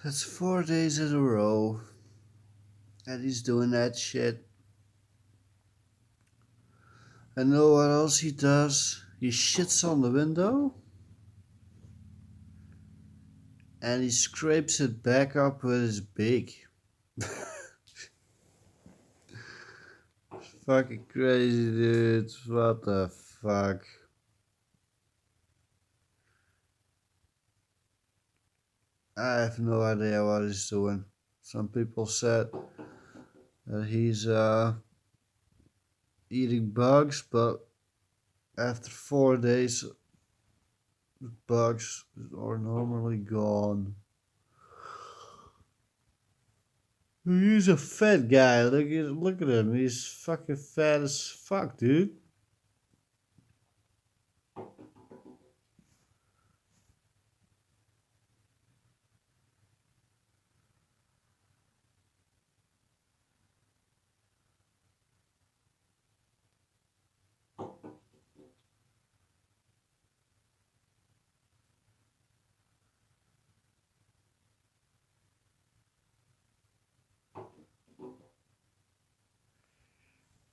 It's 4 days in a row and he's doing that shit. And know what else he does? He shits on the window and he scrapes it back up with his beak. Fucking crazy, dude. What the fuck? I have no idea what he's doing. Some people said that he's eating bugs, but after 4 days, the bugs are normally gone. He's a fat guy. Look at him. He's fucking fat as fuck, dude.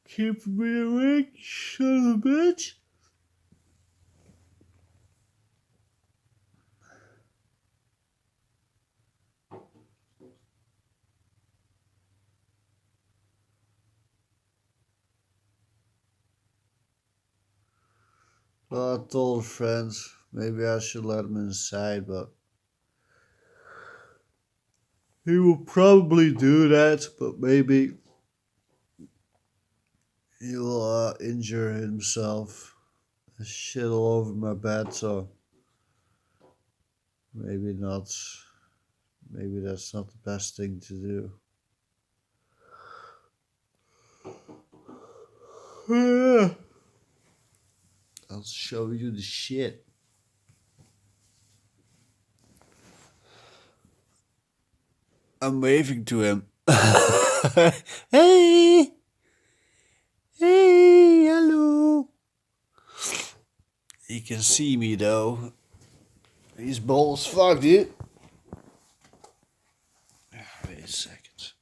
Keep me awake, son of a bitch. Well, I told friends maybe I should let him inside, but he will probably do that, but maybe he will injure himself. Shit all over my bed, so maybe not. Maybe that's not the best thing to do. I'll show you the shit. I'm waving to him. Hey! Hey, hello. He can see me though. He's bold as fuck, dude. Wait a second.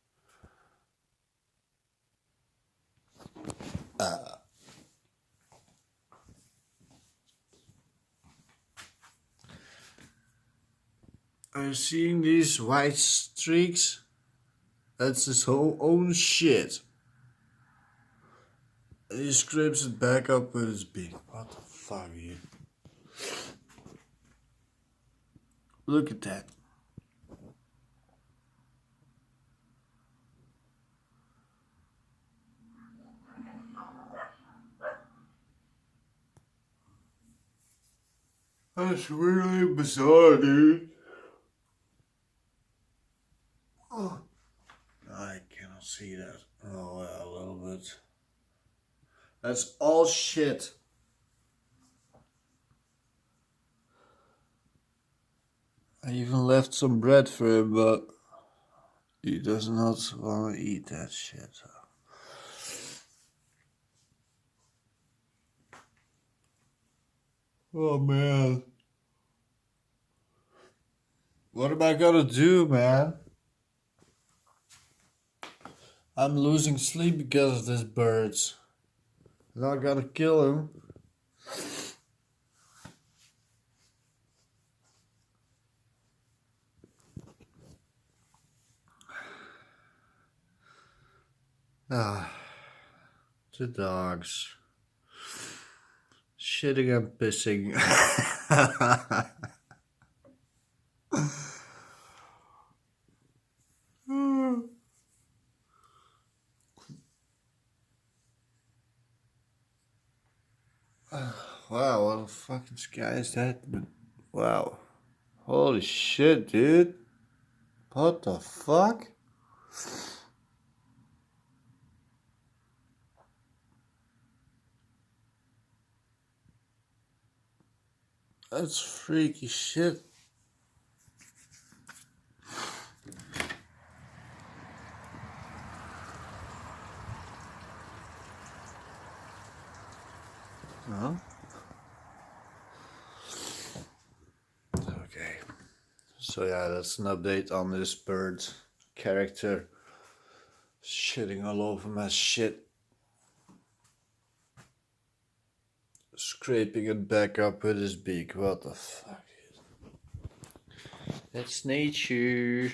Are you seeing these white streaks? That's his whole own shit. And he scrapes it back up with his beak. What the fuck, dude? Look at that. That's really bizarre, dude. Oh. I cannot see that. Oh, yeah, a little bit. That's all shit. I even left some bread for him, but he does not want to eat that shit. Oh man. What am I gonna do, man? I'm losing sleep because of this birds. Now I gotta kill him. Ah, the dogs. Shitting and pissing. Wow, what the fucking sky is that? Wow. Holy shit, dude. What the fuck? That's freaky shit. Huh? Okay. So yeah, that's an update on this bird character shitting all over my shit. Scraping it back up with his beak. What the fuck? That's nature.